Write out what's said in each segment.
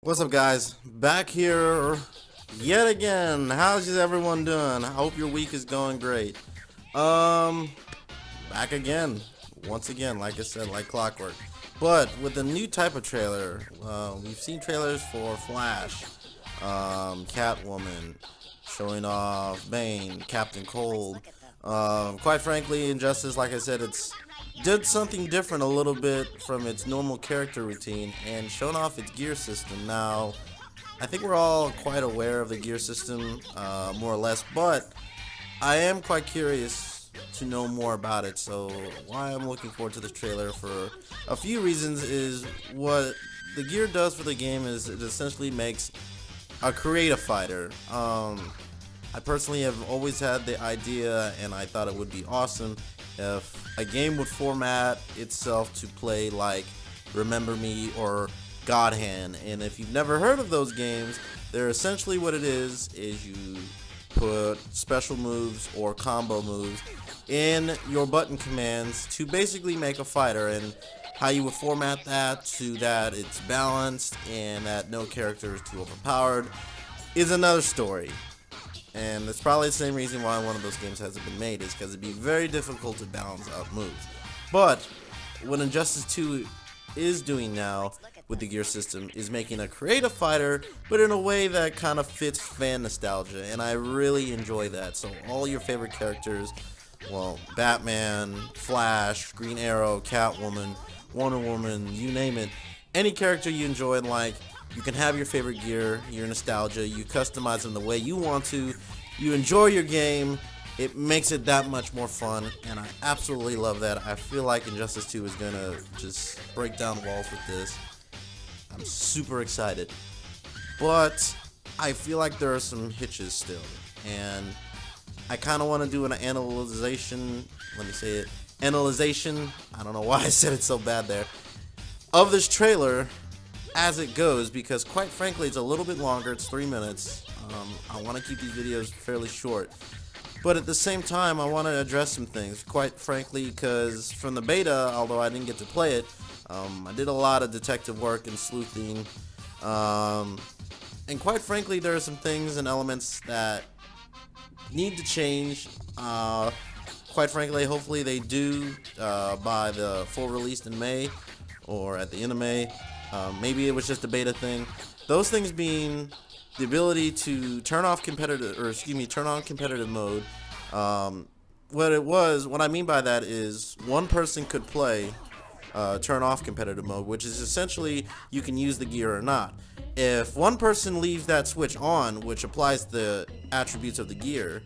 What's up, guys? Back here yet again. How's everyone doing? I hope your week is going great. Um, Back again, once again, like I said, like clockwork. But with a new type of trailer. We've seen trailers for Flash, Catwoman, showing off Bane, Captain Cold. Quite frankly, Injustice, like I said, it's did something different a little bit from its normal character routine and shown off its gear system. Now, I think we're all quite aware of the gear system, more or less, but I am quite curious to know more about it. So why I'm looking forward to this trailer for a few reasons is what the gear does for the game is it essentially makes a creative fighter. I personally have always had the idea, and I thought it would be awesome if a game would format itself to play like Remember Me or God Hand. And if you've never heard of those games, they're essentially what it is you put special moves or combo moves in your button commands to basically make a fighter, and how you would format that to that it's balanced and that no character is too overpowered is another story. And it's probably the same reason why one of those games hasn't been made, is because it'd be very difficult to balance out moves. But what Injustice 2 is doing now with the gear system is making a creative fighter, but in a way that kind of fits fan nostalgia, and I really enjoy that. So all your favorite characters, well, Batman, Flash, Green Arrow, Catwoman, Wonder Woman, you name it, any character you enjoy and like, you can have your favorite gear, your nostalgia, you customize them the way you want to, you enjoy your game, it makes it that much more fun, and I absolutely love that. I feel like Injustice 2 is going to just break down walls with this. I'm super excited, but I feel like there are some hitches still, and I kind of want to do an analyzation, I don't know why I said it so bad there, of this trailer as it goes, because quite frankly it's a little bit longer. It's 3 minutes. I want to keep these videos fairly short, but at the same time I want to address some things, quite frankly, because from the beta, although I didn't get to play it, I did a lot of detective work and sleuthing, and quite frankly there are some things and elements that need to change. Quite frankly, hopefully they do by the full release in May or at the end of May. Maybe it was just a beta thing. Those things being the ability to turn on competitive mode. What I mean by that is one person could play turn off competitive mode, which is essentially you can use the gear or not. If one person leaves that switch on, which applies the attributes of the gear,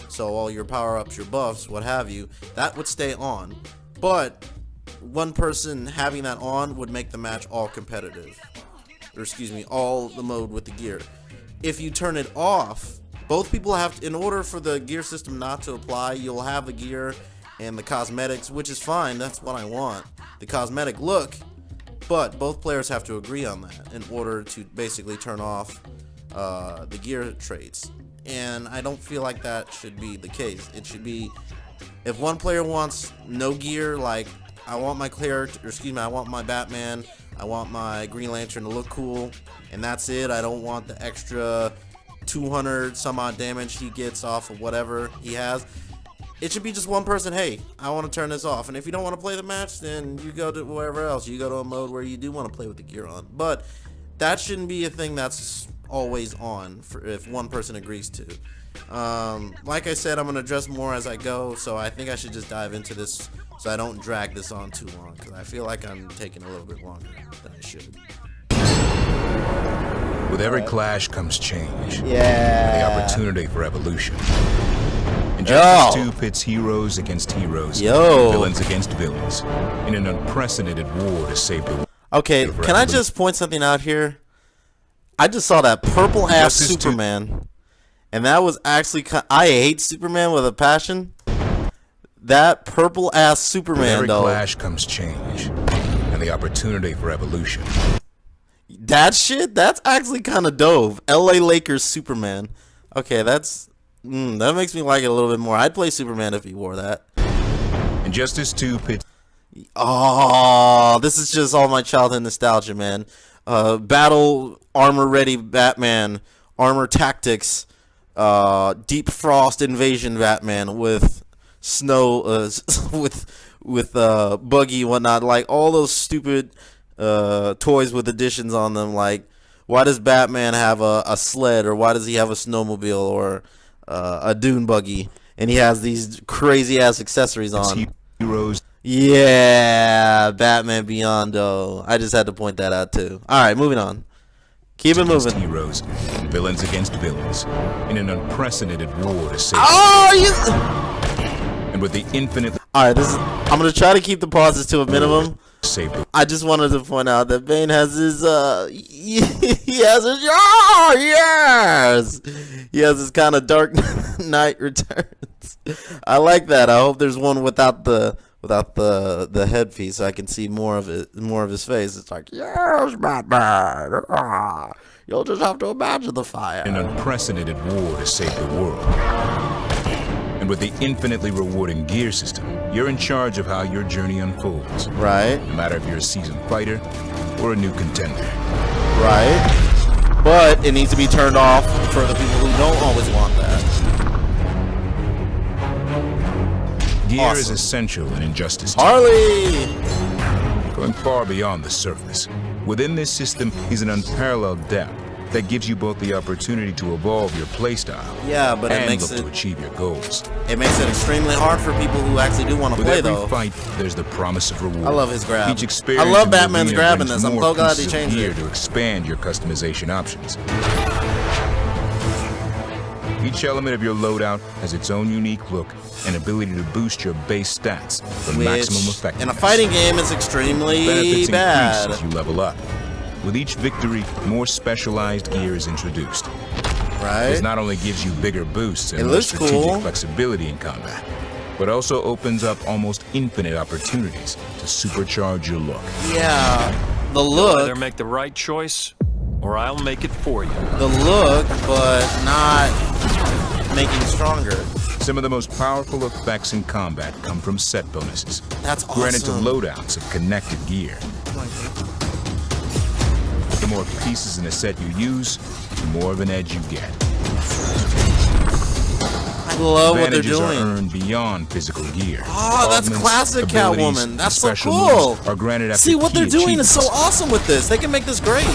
so all your power-ups, your buffs, what have you, that would stay on. But one person having that on would make the match all competitive, or all the mode with the gear. If you turn it off, both people have to, in order for the gear system not to apply, you'll have the gear and the cosmetics, which is fine, that's what I want, the cosmetic look, but both players have to agree on that in order to basically turn off the gear traits. And I don't feel like that should be the case. It should be, if one player wants no gear, like I want my I want my Batman, I want my Green Lantern to look cool, and that's it. I don't want the extra 200 some odd damage he gets off of whatever he has. It should be just one person, hey, I want to turn this off. And if you don't want to play the match, then you go to wherever else. You go to a mode where you do want to play with the gear on. But that shouldn't be a thing that's always on for if one person agrees to. Like I said, I'm going to address more as I go, so I think I should just dive into this so I don't drag this on too long, because I feel like I'm taking a little bit longer than I should. With every clash comes change. Yeah. And the opportunity for evolution. Injustice 2 pits heroes against heroes, and villains against villains, in an unprecedented war to save the world. Okay, can I just point something out here? I just saw that purple ass Superman, and that was actually I hate Superman with a passion. That purple ass Superman, though. With every clash comes change, and the opportunity for evolution. That shit, that's actually kind of dope. LA Lakers Superman. Okay, that makes me like it a little bit more. I'd play Superman if he wore that. Injustice 2 pits. Oh, this is just all my childhood nostalgia, man. battle armor ready Batman, armor tactics, deep frost invasion Batman with snow, with buggy and whatnot, like all those stupid toys with additions on them. Like, why does Batman have a sled, or why does he have a snowmobile, or a dune buggy, and he has these crazy ass accessories on? Heroes. Yeah, Batman Beyond. I just had to point that out too. All right, moving on. Keep it moving. Heroes, villains against villains, in an unprecedented war to save. And with the infinite. All right, I'm gonna try to keep the pauses to a minimum. Save. I just wanted to point out that Bane has his he has his kind of Dark Knight Returns. I like that. I hope there's one without the headpiece, so I can see more of his face. It's like, yes, Batman. You'll just have to imagine the fire. An unprecedented war to save the world. And with the infinitely rewarding gear system, you're in charge of how your journey unfolds. Right. No matter if you're a seasoned fighter or a new contender. Right. But it needs to be turned off for the people who don't always want that. Gear is essential in Injustice 2. Harley! Going far beyond the surface. Within this system is an unparalleled depth that gives you both the opportunity to evolve your playstyle, yeah, but and look to achieve your goals. It makes it extremely hard for people who actually do want to play, though. With every fight, there's the promise of reward. I love his grab. Each experience I love Batman's grab in this. I'm so glad he changed it. To expand your customization options. Each element of your loadout has its own unique look and ability to boost your base stats for maximum effectiveness. In a fighting game, is extremely benefits bad. Increase as you level up. With each victory, more specialized gear is introduced. Right. This not only gives you bigger boosts and more strategic flexibility in combat, but also opens up almost infinite opportunities to supercharge your look. Yeah, the look. Either make the right choice, or I'll make it for you. The look, but not making stronger. Some of the most powerful effects in combat come from set bonuses. That's awesome. Granted to loadouts of connected gear. The more pieces in a set you use, the more of an edge you get. I love what they're Advantages doing. Are earned beyond physical gear. Oh, that's classic Catwoman. That's so cool. Are granted after See, what they're doing is so awesome with this. They can make this great.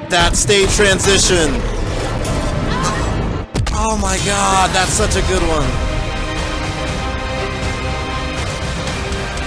That stage transition. Oh my god, that's such a good one.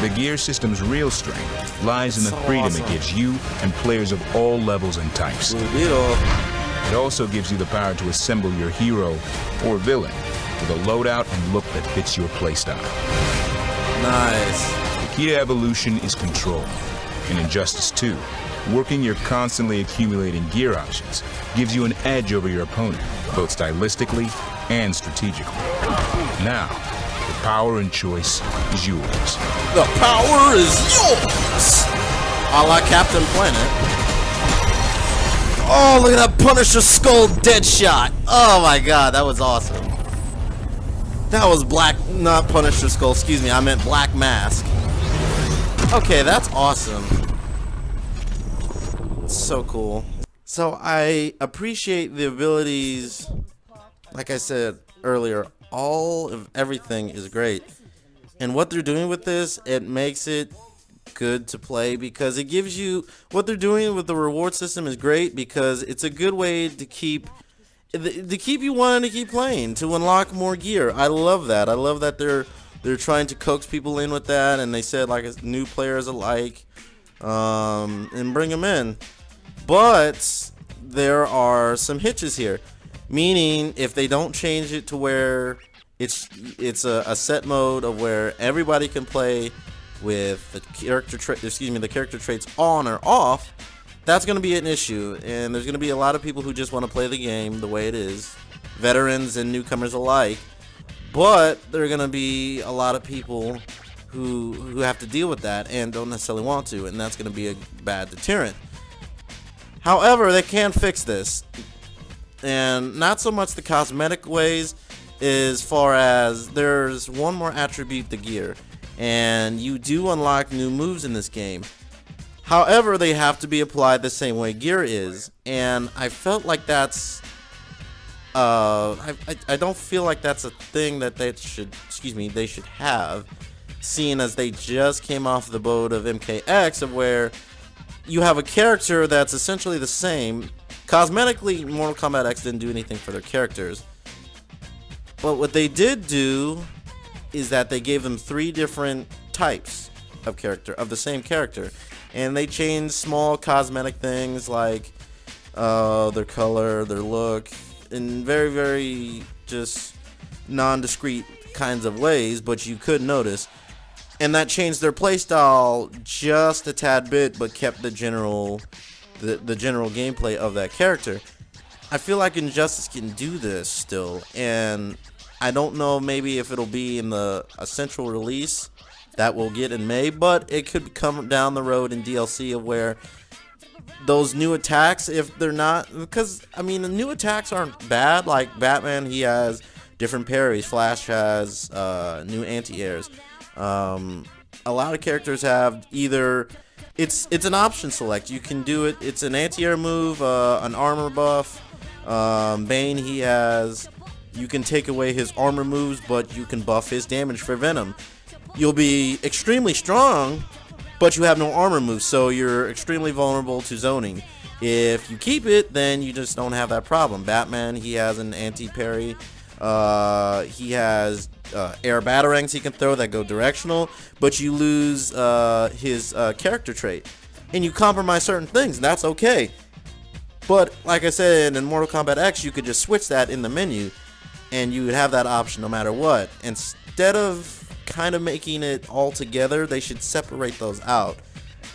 The gear system's real strength lies in the freedom it gives you and players of all levels and types. It also gives you the power to assemble your hero or villain with a loadout and look that fits your playstyle. Nice. The key to evolution is control. In Injustice 2, working your constantly accumulating gear options gives you an edge over your opponent, both stylistically and strategically. Now, the power and choice is yours. The power is yours! A la Captain Planet. Oh, look at that Punisher Skull dead shot. Oh my god, that was awesome. That was not Punisher Skull, excuse me, I meant Black Mask. Okay, that's awesome. So cool. So I appreciate the abilities. Like I said earlier, all of everything is great, and what they're doing with this, it makes it good to play because it gives you what they're doing with the reward system is great because it's a good way to keep you wanting to keep playing, to unlock more gear. I love that. I love that they're trying to coax people in with that, and they said like new players alike, and bring them in. But there are some hitches here, meaning if they don't change it to where it's a set mode of where everybody can play with the character traits on or off, that's going to be an issue, and there's going to be a lot of people who just want to play the game the way it is, veterans and newcomers alike. But there are going to be a lot of people who have to deal with that and don't necessarily want to, and that's going to be a bad deterrent. However, they can fix this, and not so much the cosmetic ways as far as there's one more attribute to gear, and you do unlock new moves in this game. However, they have to be applied the same way gear is, and I felt like that's I don't feel like that's a thing that they should have, seeing as they just came off the boat of MKX, of where you have a character that's essentially the same. Cosmetically, Mortal Kombat X didn't do anything for their characters, but what they did do is that they gave them 3 different types of character, of the same character, and they changed small cosmetic things like their color, their look, in very, very just non-discrete kinds of ways, but you could notice. And that changed their playstyle just a tad bit, but kept the general gameplay of that character. I feel like Injustice can do this still, and I don't know maybe if it'll be in a central release that we'll get in May, but it could come down the road in DLC of where those new attacks, if they're not, because I mean the new attacks aren't bad. Like Batman, he has different parries. Flash has new anti-airs. A lot of characters have either it's an option select. You can do it. It's an anti-air move, an armor buff. Bane, he has. You can take away his armor moves, but you can buff his damage for Venom. You'll be extremely strong, but you have no armor moves, so you're extremely vulnerable to zoning. If you keep it, then you just don't have that problem. Batman, he has an anti-parry. He has air batarangs he can throw that go directional, but you lose his character trait. And you compromise certain things, and that's okay. But like I said, in Mortal Kombat X, you could just switch that in the menu, and you would have that option no matter what. Instead of kind of making it all together, they should separate those out.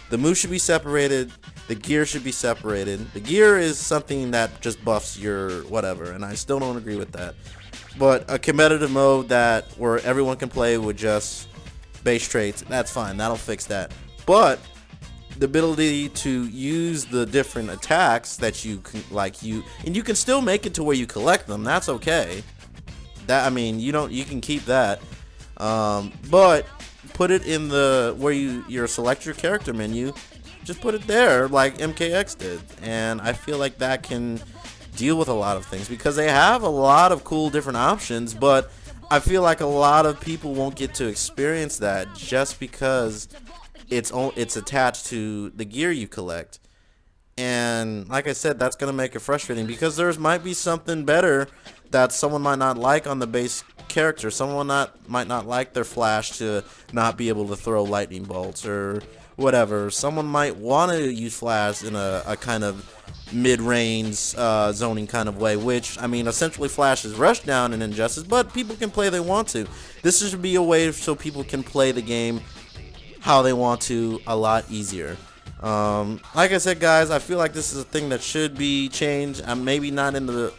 The moves should be separated, the gear should be separated. The gear is something that just buffs your whatever, and I still don't agree with that. But a competitive mode that where everyone can play with just base traits, that's fine, that'll fix that. But the ability to use the different attacks that you can, and you can still make it to where you collect them, that's okay. That, I mean, you can keep that. But put it in where you select your character menu, just put it there like MKX did, and I feel like that can deal with a lot of things because they have a lot of cool different options, but I feel like a lot of people won't get to experience that just because it's attached to the gear you collect. And like I said, that's gonna make it frustrating because there might be something better that someone might not like on the base character. Someone might not like their Flash to not be able to throw lightning bolts or whatever. Someone might want to use Flash in a kind of mid-range zoning kind of way, which, I mean, essentially Flash is rushdown in Injustice, but people can play they want to. This should be a way so people can play the game how they want to a lot easier. Like I said, guys, I feel like this is a thing that should be changed. Maybe not in the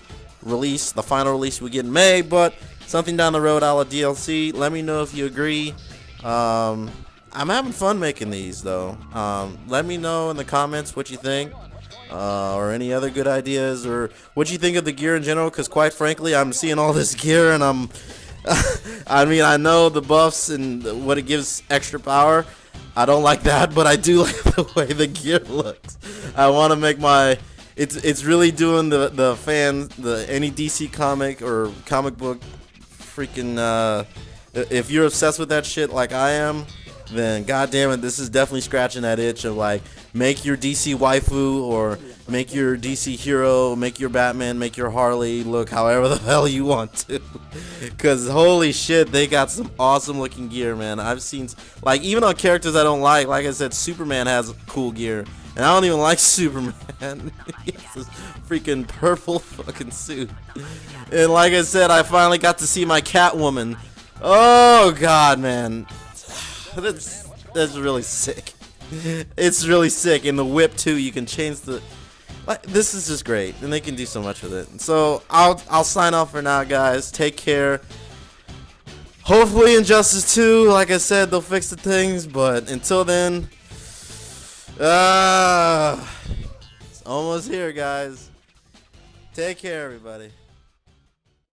final release we get in May, but something down the road, a la DLC. Let me know if you agree. I'm having fun making these, though. Let me know in the comments what you think, or any other good ideas, or what you think of the gear in general, because quite frankly, I'm seeing all this gear, and I mean, I know the buffs and what it gives extra power. I don't like that, but I do like the way the gear looks. I want to make it's really doing the fans, any DC comic or comic book freaking, if you're obsessed with that shit like I am, then goddamn it, this is definitely scratching that itch of like, make your DC waifu or make your DC hero, make your Batman, make your Harley look however the hell you want to. Because holy shit, they got some awesome looking gear, man. I've seen, like, even on characters I don't like I said, Superman has cool gear. And I don't even like Superman. He has this freaking purple fucking suit. And like I said, I finally got to see my Catwoman. Oh god, man. That's really sick. It's really sick. And the whip too, you can change the, like, this is just great, and they can do so much with it. So I'll sign off for now, guys. Take care. Hopefully Injustice 2, like I said, they'll fix the things, but until then, it's almost here, guys. Take care, everybody.